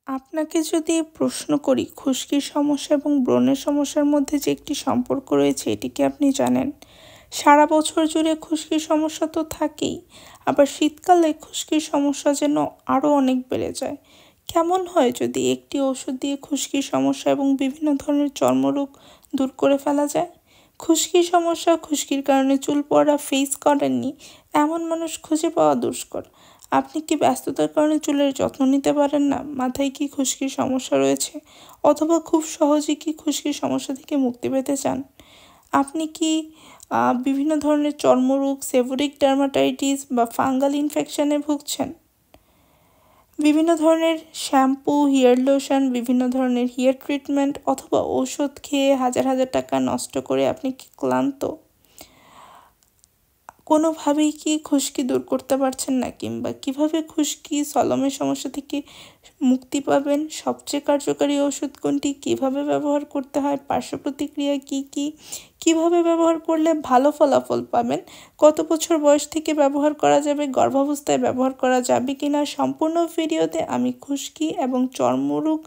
আপনাকে যদি প্রশ্ন করি খুশকির সমস্যা এবং ব্রণের সমস্যার মধ্যে যে একটি সম্পর্ক রয়েছে এটি কি আপনি জানেন? সারা বছর জুড়ে খুশকির সমস্যা তো থাকেই, আবার শীতকালে খুশকির সমস্যা যেন আরও অনেক বেড়ে যায়। কেমন হয় যদি একটি ওষুধ দিয়ে খুশকির সমস্যা এবং বিভিন্ন ধরনের চর্মরোগ দূর করে ফেলা যায়? খুশকির সমস্যা, খুশকির কারণে চুল পড়া ফেস করেননি এমন মানুষ খুঁজে পাওয়া দুষ্কর। আপনি কি ব্যস্ততার কারণে চুলের যত্ন নিতে পারেন না? মাথায় কি খুশকির সমস্যা রয়েছে? অথবা খুব সহজে কি খুশকির সমস্যা থেকে মুক্তি পেতে চান? আপনি কি বিভিন্ন ধরনের চর্মরোগ, সেবোরিক ডার্মাটাইটিস বা ফাঙ্গাল ইনফেকশনে ভুগছেন? বিভিন্ন ধরনের শ্যাম্পু, হেয়ার লোশন, বিভিন্ন ধরনের হেয়ার ট্রিটমেন্ট অথবা ওষুধ খেয়ে হাজার হাজার টাকা নষ্ট করে আপনি কি ক্লান্ত? কোনোভাবেই কি খুশকি দূর করতে পারছেন না, কিংবা কিভাবে খুশকি সলমের সমস্যা থেকে মুক্তি পাবেন? সবচেয়ে কার্যকারী ওষুধ কোনটি? কিভাবে ব্যবহার করতে হয়? পার্শ্ব প্রতিক্রিয়া কী কী? কিভাবে ব্যবহার করলে ভালো ফলাফল পাবেন? কত বছর বয়স থেকে ব্যবহার করা যাবে? গর্ভাবস্থায় ব্যবহার করা যাবে কি না? সম্পূর্ণ ভিডিওতে আমি খুশকি এবং চর্মরোগ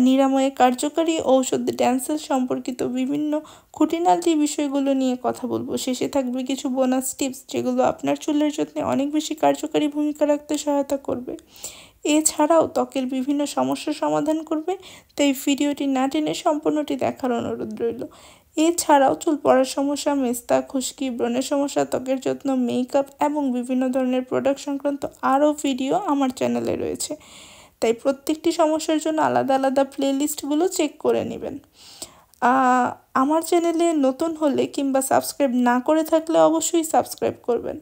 নিরাময়ে কার্যকারী ঔষধ ড্যান্সেল সম্পর্কিত বিভিন্ন খুঁটিনাটি বিষয়গুলো নিয়ে কথা বলবো। শেষে থাকবে কিছু বোনাস টিপস যেগুলো আপনার চুলের যত্নে অনেক বেশি কার্যকারী ভূমিকা রাখতে সহায়তা করবে। এছাড়াও ত্বকের বিভিন্ন সমস্যার সমাধান করবে, তাই ভিডিওটি না টেনে সম্পূর্ণটি দেখার অনুরোধ রইল। এছাড়াও চুল পড়ার সমস্যা, মেস্তা, খুশকি, ব্রণের সমস্যা, ত্বকের যত্ন, মেকআপ এবং বিভিন্ন ধরনের প্রোডাক্ট সংক্রান্ত আরও ভিডিও আমার চ্যানেলে রয়েছে, তাই প্রত্যেকটি সমস্যার জন্য আলাদা আলাদা প্লেলিস্টগুলো চেক করে নেবেন। আমার চ্যানেলে নতুন হলে কিংবা সাবস্ক্রাইব না করে থাকলে অবশ্যই সাবস্ক্রাইব করবেন।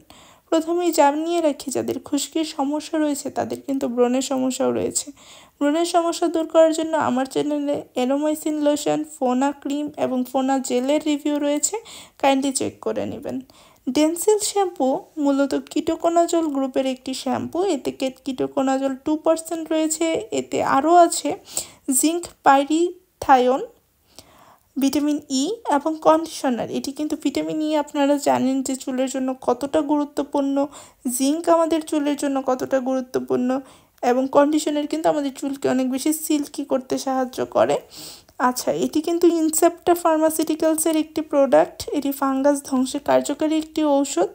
প্রথমেই জানিয়ে রাখি, যাদের খুশকির সমস্যা রয়েছে তাদের কিন্তু ব্রণের সমস্যাও রয়েছে। ব্রণের সমস্যা দূর করার জন্য আমার চ্যানেলে এরোমাইসিন লোশন, ফোনা ক্রিম এবং ফোনা জেলের রিভিউ রয়েছে, কাইন্ডলি চেক করে নেবেন। ডেন্সিল শ্যাম্পু মূলত কিটোকোনাজল গ্রুপের একটি শ্যাম্পু। এতে কিটোকোনাজল 2% রয়েছে। এতে আরও আছে জিঙ্ক, পাইরিথায়োন, ভিটামিন ই এবং কন্ডিশনার। এটি কিন্তু ভিটামিন ই আপনারা জানেন যে চুলের জন্য কতটা গুরুত্বপূর্ণ, জিঙ্ক আমাদের চুলের জন্য কতটা গুরুত্বপূর্ণ, এবং কন্ডিশনার কিন্তু আমাদের চুলকে অনেক বেশি সিল্কি করতে সাহায্য করে। আচ্ছা, এটি কিন্তু ইনসেপ্টা ফার্মাসিউটিক্যালসের একটি প্রোডাক্ট। এটি ফাঙ্গাস ধ্বংসে কার্যকারী একটি ঔষধ।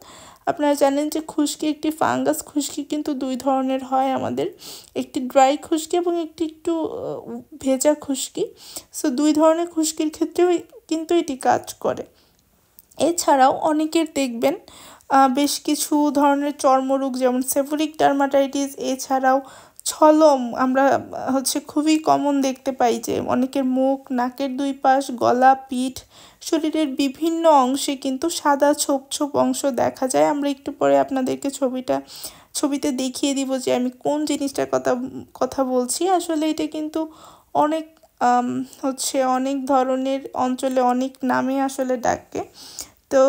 আপনারা জানেন যে খুশকি একটি ফাঙ্গাস। খুশকি কিন্তু দুই ধরনের হয় আমাদের, একটি ড্রাই খুশকি এবং একটি একটু ভেজা খুশকি। সো দুই ধরনের খুশকির ক্ষেত্রেও কিন্তু এটি কাজ করে। এছাড়াও অনেকের দেখবেন বেশ কিছু ধরনের চর্মরোগ, যেমন সেবোরিক ডার্মাটাইটিস, এছাড়াও ছলম আমরা খুবই কমন দেখতে পাই যে অনেকের মুখ, নাকের দুই পাশ, গলা, পিঠ, শরীরের বিভিন্ন অংশে কিন্তু সাদা ছোপ ছোপ অংশ দেখা যায়। আমরা একটু পরে আপনাদেরকে ছবিতে দেখিয়ে দিব যে আমি কোন জিনিসটার কথা বলছি। আসলে এটা কিন্তু অনেক অনেক ধরনের অঞ্চলে অনেক নামে আসলে ডাকে। তো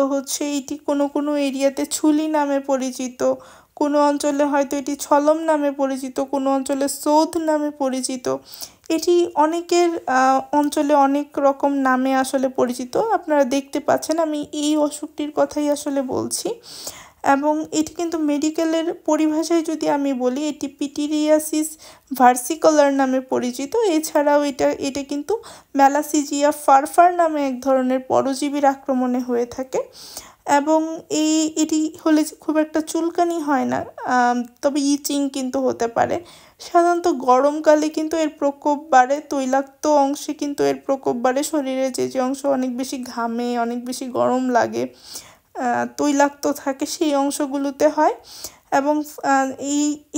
এটি কোনো কোনো এরিয়াতে ছুলি নামে পরিচিত, কোনো অঞ্চলে হয়তো এটি ছলম নামে পরিচিত, কোনো অঞ্চলে সৌধ নামে পরিচিত। এটি অনেকের অঞ্চলে অনেক রকম নামে আসলে পরিচিত। আপনারা দেখতে পাচ্ছেন আমি এই অসুখটির কথাই আসলে বলছি, এবং এটি কিন্তু মেডিকেলের পরিভাষায় যদি আমি বলি, এটি পিটিরিয়াসিস ভার্সিকলার নামে পরিচিত। এছাড়াও এটা কিন্তু ম্যালাসিজিয়া ফারফার নামে এক ধরনের পরজীবীর আক্রমণে হয়ে থাকে, এবং এটি হলে খুব একটা চুলকানি হয় না, তবে ইচিং কিন্তু হতে পারে। সাধারণত গরমকালে কিন্তু এর প্রকোপ বাড়ে, তৈলাক্ত অংশে কিন্তু এর প্রকোপ বাড়ে। শরীরে যে অংশ অনেক বেশি ঘামে, অনেক বেশি গরম লাগে, তৈলাক্ত থাকে, সেই অংশগুলোতে হয়। এবং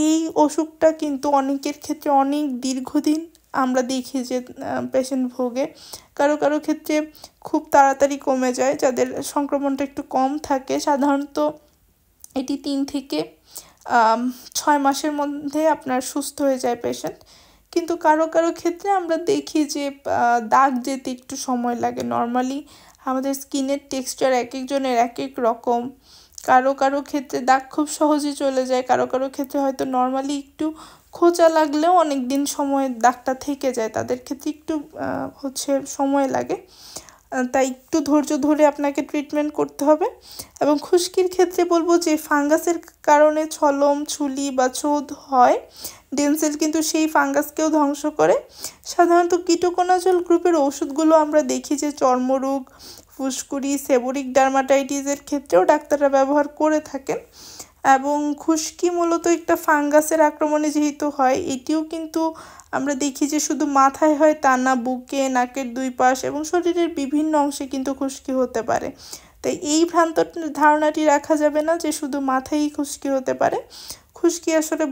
এই অসুখটা কিন্তু অনেকের ক্ষেত্রে অনেক দীর্ঘদিন আমরা দেখি যে পেশেন্ট ভোগে। কারো কারো ক্ষেত্রে খুব তাড়াতাড়ি কমে যায়, যাদের সংক্রমণটা একটু কম থাকে। সাধারণত এটি 3 থেকে 6 মাসের মধ্যে আপনার সুস্থ হয়ে যায় পেশেন্ট। কিন্তু কারো কারো ক্ষেত্রে আমরা দেখি যে দাগ যেতে একটু সময় লাগে। নর্মালি আমাদের স্কিনের টেক্সচার এক একজনের এক এক রকম। কারো কারো ক্ষেত্রে দাগ খুব সহজে চলে যায়, কারো কারো ক্ষেত্রে হয়তো নর্মালি একটু খোঁচা লাগলেও অনেক দিন সময় দাগটা থেকে যায়, তাদের ক্ষেত্রে একটু সময় লাগে। তাই একটু ধৈর্য ধরে আপনাকে ট্রিটমেন্ট করতে হবে। এবং খুশকির ক্ষেত্রে বলবো যে ফাঙ্গাসের কারণে ছলম, ছুলি বা ছোদ হয়, ডেনসেল কিন্তু সেই ফাঙ্গাসকেও ধ্বংস করে। সাধারণত কিটোকোনাজল গ্রুপের ওষুধগুলো আমরা দেখি যে চর্মরোগ, ফুসকুড়ি, সেবোরিক ডার্মাটাইটিসের ক্ষেত্রেও ডাক্তাররা ব্যবহার করে থাকেন। এবং খুশকি মূলত একটা ফাঙ্গাসের আক্রমণে যেহেতু হয়, এটিও কিন্তু আমরা দেখি যে শুধু মাথায় হয় তা না, বুকে, নাকের দুই পাশ এবং শরীরের বিভিন্ন অংশে কিন্তু খুশকি হতে পারে। তাই এই ভ্রান্ত ধারণাটি রাখা যাবে না যে শুধু মাথায়ই খুশকি হতে পারে। খুশকি আসলে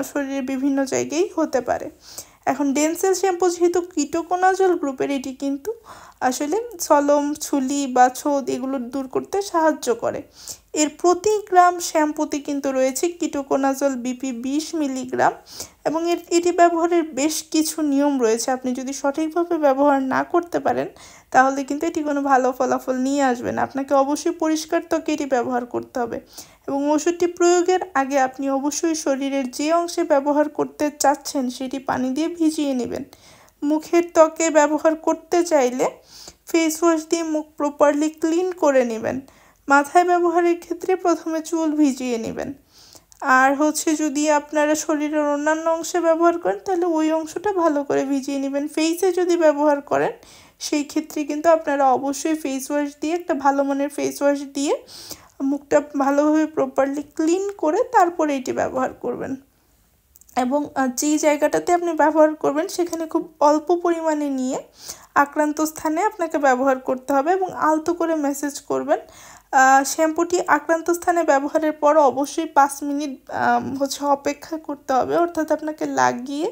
শরীরের বিভিন্ন জায়গায় হতে পারে। এখন ডেনসেল শ্যাম্পু যেহেতু কিটোকোনাজল গ্রুপের, এটি কিন্তু আসলে সলম, ছুলি বা ছোদ এগুলো দূর করতে সাহায্য করে। এর প্রতি গ্রাম শ্যাম্পুতে কিন্তু রয়েছে কিটোকোনাজল বিপি 20 মিলিগ্রাম এবং এটি ব্যবহারের বেশ কিছু নিয়ম রয়েছে। আপনি যদি সঠিকভাবে ব্যবহার না করতে পারেন তাহলে কিন্তু এটি কোনো ভালো ফলাফল নিয়ে আসবে না। আপনাকে অবশ্যই পরিষ্কার ত্বকে এটি ব্যবহার করতে হবে এবং ওষুধটি প্রয়োগের আগে আপনি অবশ্যই শরীরের যে অংশে ব্যবহার করতে চাচ্ছেন সেটি পানি দিয়ে ভিজিয়ে নেবেন। মুখের ত্বকে ব্যবহার করতে চাইলে ফেস ওয়াশ দিয়ে মুখ প্রপারলি ক্লিন করে নেবেন। মাথায় ব্যবহারের ক্ষেত্রে প্রথমে চুল ভিজিয়ে নেবেন। আর যদি আপনারা শরীরের অন্যান্য অংশে ব্যবহার করেন তাহলে ওই অংশটা ভালো করে ভিজিয়ে নেবেন। ফেসে যদি ব্যবহার করেন সেই ক্ষেত্রে কিন্তু আপনারা অবশ্যই ফেস ওয়াশ দিয়ে, একটা ভালো মানের ফেস ওয়াশ দিয়ে মুখটা ভালোভাবে প্রপারলি ক্লিন করে তারপরে এটি ব্যবহার করবেন। এবং যেই জায়গাটাতে আপনি ব্যবহার করবেন সেখানে খুব অল্প পরিমাণে নিয়ে আক্রান্ত স্থানে আপনাকে ব্যবহার করতে হবে এবং আলতো করে ম্যাসেজ করবেন। শ্যাম্পুটি আক্রান্ত স্থানে ব্যবহারের পর অবশ্যই 5 মিনিট অপেক্ষা করতে হবে, অর্থাৎ আপনাকে লাগিয়ে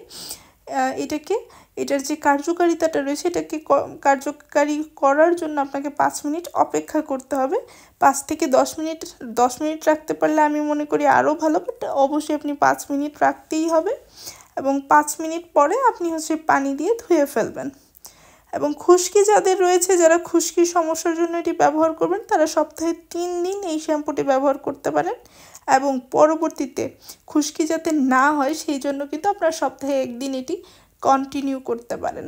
এটার যে কার্যকারিতাটা রয়েছে এটাকে কার্যকারী করার জন্য আপনাকে 5 মিনিট অপেক্ষা করতে হবে। 5 থেকে 10 মিনিট রাখতে পারলে আমি মনে করি আরও ভালো, বাট অবশ্যই আপনি 5 মিনিট রাখতেই হবে এবং 5 মিনিট পরে আপনি পানি দিয়ে ধুয়ে ফেলবেন। এবং খুশকি যাদের রয়েছে, যারা খুশকির সমস্যার জন্য এটি ব্যবহার করবেন, তারা সপ্তাহে 3 দিন এই শ্যাম্পুটি ব্যবহার করতে পারেন এবং পরবর্তীতে খুশকি যাতে না হয় সেই জন্য কিন্তু আপনারা সপ্তাহে 1 দিন এটি কন্টিনিউ করতে পারেন।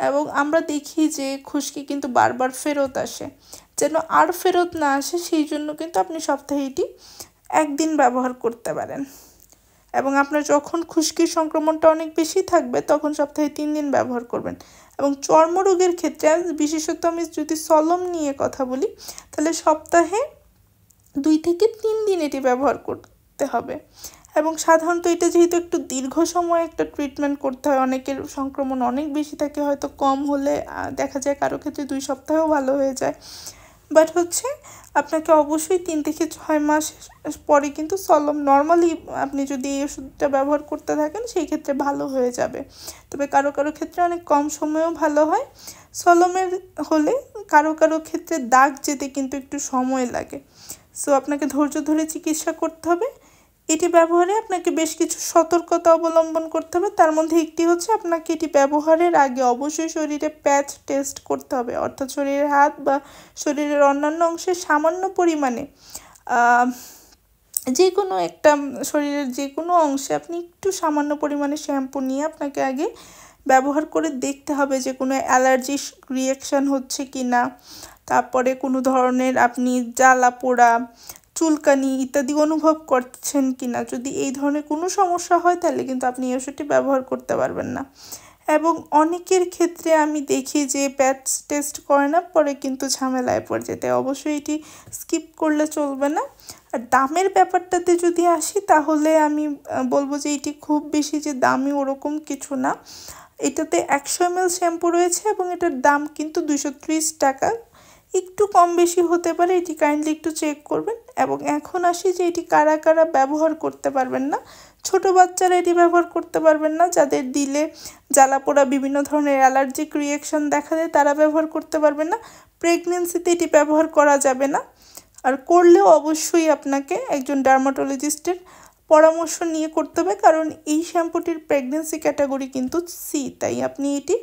এবং আমরা দেখি যে খুশকি কিন্তু বারবার ফেরত আসে, যেন আর ফেরত না আসে সেই জন্য কিন্তু আপনি সপ্তাহে এটি 1 দিন ব্যবহার করতে পারেন। এবং আপনার যখন খুশকির সংক্রমণটা অনেক বেশি থাকবে তখন সপ্তাহে 3 দিন ব্যবহার করবেন। এবং চর্মরোগের ক্ষেত্রে বিশেষত আমি যদি সলম নিয়ে কথা বলি তাহলে সপ্তাহে 2 থেকে 3 দিন এটি ব্যবহার করতে হবে। এবং সাধারণত এটা যেহেতু একটু দীর্ঘ সময় একটা ট্রিটমেন্ট করতে হয়, অনেকের সংক্রমণ অনেক বেশি থাকে, হয়তো কম হলে দেখা যায় কারো ক্ষেত্রে 2 সপ্তাহেও ভালো হয়ে যায়, বাট আপনাকে অবশ্যই 3 থেকে 6 মাস পরে কিন্তু সলম নর্মালি আপনি যদি এই ওষুধটা ব্যবহার করতে থাকেন সেই ক্ষেত্রে ভালো হয়ে যাবে। তবে কারো ক্ষেত্রে অনেক কম সময়েও ভালো হয়। সলমের হলে কারো ক্ষেত্রে দাগ যেতে কিন্তু একটু সময় লাগে, সো আপনাকে ধৈর্য ধরে চিকিৎসা করতে হবে। এটি ব্যবহারে আপনাকে বেশ কিছু সতর্কতা অবলম্বন করতে হবে। তার মধ্যে একটি আপনাকে এটি ব্যবহারের আগে অবশ্যই শরীরে প্যাচ টেস্ট করতে হবে, অর্থাৎ শরীরের হাত বা শরীরের অন্যান্য অংশে সামান্য পরিমাণে যে কোনো একটা শরীরের যে কোনো অংশে আপনি একটু সামান্য পরিমাণে শ্যাম্পু নিয়ে আপনাকে আগে ব্যবহার করে দেখতে হবে যে কোনো অ্যালার্জি রিয়াকশান হচ্ছে কি না, তারপরে কোনো ধরনের আপনি জ্বালা পোড়া, চুলকানি ইত্যাদি অনুভব করছেন কি না। যদি এই ধরনের কোনো সমস্যা হয় তাহলে কিন্তু আপনি এই ওষুধটি ব্যবহার করতে পারবেন না। এবং অনেকের ক্ষেত্রে আমি দেখি যে প্যাচ টেস্ট করে না, পরে কিন্তু ঝামেলায় পড়ে যেতে, অবশ্যই এটি স্কিপ করলে চলবে না। আর দামের ব্যাপারটাতে যদি আসি তাহলে আমি বলবো যে এটি খুব বেশি যে দামি ওরকম কিছু না। এটাতে 100 ml শ্যাম্পু রয়েছে এবং এটার দাম কিন্তু 230 টাকা, একটু কম বেশি হতে পারে, এটি কাইন্ডলি একটু চেক করবেন। এবং এখন আসি যে এটি কারা ব্যবহার করতে পারবেন না। ছোট বাচ্চারা এটি ব্যবহার করতে পারবেন না, যাদের দিলে জ্বালা পোড়া বিভিন্ন ধরনের অ্যালার্জিক রিয়াকশান দেখা দেয় তারা ব্যবহার করতে পারবেন না। প্রেগনেন্সিতে এটি ব্যবহার করা যাবে না, আর করলেও অবশ্যই আপনাকে একজন ডার্মাটোলজিস্টের পরামর্শ নিয়ে করতে হবে, কারণ এই শ্যাম্পুটির প্রেগনেন্সি ক্যাটাগরি কিন্তু সি, তাই আপনি এটি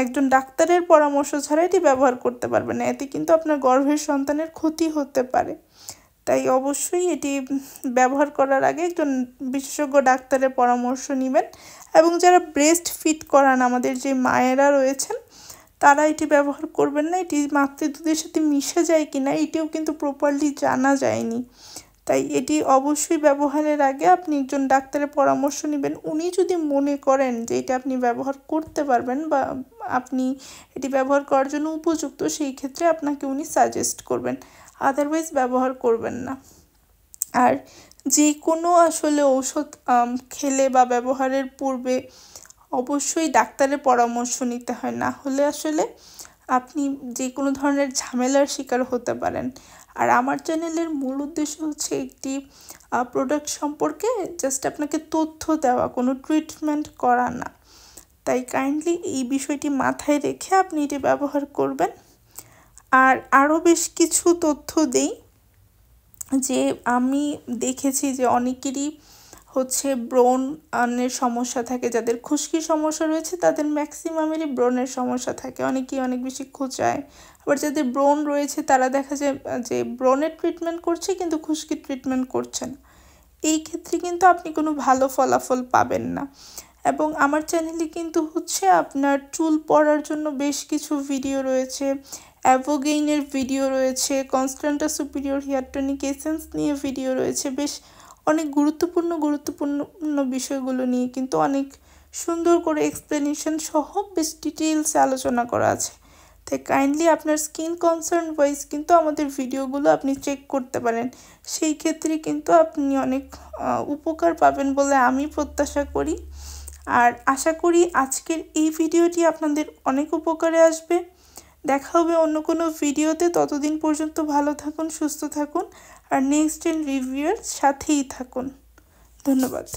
একজন ডাক্তারের পরামর্শ ছাড়া এটি ব্যবহার করতে পারবেন না, এতে কিন্তু আপনার গর্ভের সন্তানের ক্ষতি হতে পারে। তাই অবশ্যই এটি ব্যবহার করার আগে একজন বিশেষজ্ঞ ডাক্তারের পরামর্শ নেবেন। এবং যারা ব্রেস্ট ফিড করান, আমাদের যে মায়েরা রয়েছেন তারা এটি ব্যবহার করবেন না, এটি মাতৃদুধের সাথে মিশে যায় কি না এটিও কিন্তু প্রপারলি জানা যায়নি, তাই এটি অবশ্যই ব্যবহারের আগে আপনি একজন ডাক্তারের পরামর্শ নেবেন। উনি যদি মনে করেন যে এটা আপনি ব্যবহার করতে পারবেন বা আপনি এটি ব্যবহার করার জন্য উপযুক্ত, সেই ক্ষেত্রে আপনাকে উনি সাজেস্ট করবেন, আদারওয়াইজ ব্যবহার করবেন না। আর যে কোনো আসলে ঔষধ খেলে বা ব্যবহারের পূর্বে অবশ্যই ডাক্তারের পরামর্শ নিতে হয়, না হলে আসলে আপনি যে কোনো ধরনের ঝামেলার শিকার হতে পারেন। আর আমার চ্যানেলের মূল উদ্দেশ্য হচ্ছে একটি প্রোডাক্ট সম্পর্কে জাস্ট আপনাকে তথ্য দেওয়া, কোনো ট্রিটমেন্ট করা না। তাই কাইন্ডলি এই বিষয়টি মাথায় রেখে আপনি এটি ব্যবহার করবেন। আর আরও বেশ কিছু তথ্য দেই যে আমি দেখেছি যে অনেকেরই হচ্ছে ব্রণের সমস্যা থাকে, যাদের খুশকির সমস্যা রয়েছে তাদের ম্যাক্সিমামেরই ব্রণের সমস্যা থাকে, অনেকেই অনেক বেশি খোঁচায়। আবার যাদের ব্রণ রয়েছে তারা দেখা যায় যে ব্রণের ট্রিটমেন্ট করছে কিন্তু খুশকির ট্রিটমেন্ট করছে না। এই ক্ষেত্রে কিন্তু আপনি কোনো ভালো ফলাফল পাবেন না। এবং আমার চ্যানেলে কিন্তু হচ্ছে আপনার চুল পড়ার জন্য বেশ কিছু ভিডিও রয়েছে, অ্যাভোগেইনের ভিডিও রয়েছে, কনস্ট্যান্টা সুপিরিয়র হেয়ার টনিক এসেন্স নিয়ে ভিডিও রয়েছে, বেশ অনেক গুরুত্বপূর্ণ বিষয়গুলো নিয়ে কিন্তু অনেক সুন্দর করে এক্সপ্লেনেশন সহ বেশ ডিটেলসে আলোচনা করা আছে। তাই কাইন্ডলি আপনার স্কিন কনসার্ন ওয়াইজ কিন্তু আমাদের ভিডিওগুলো আপনি চেক করতে পারেন, সেই ক্ষেত্রে কিন্তু আপনি অনেক উপকার পাবেন বলে আমি প্রত্যাশা করি। আর আশা করি আজকের এই ভিডিওটি আপনাদের অনেক উপকারে আসবে। দেখা হবে অন্য কোনো ভিডিওতে, ততদিন পর্যন্ত ভালো থাকুন, সুস্থ থাকুন আর নেক্সট জেন রিভিউয়ের সাথেই থাকুন। ধন্যবাদ।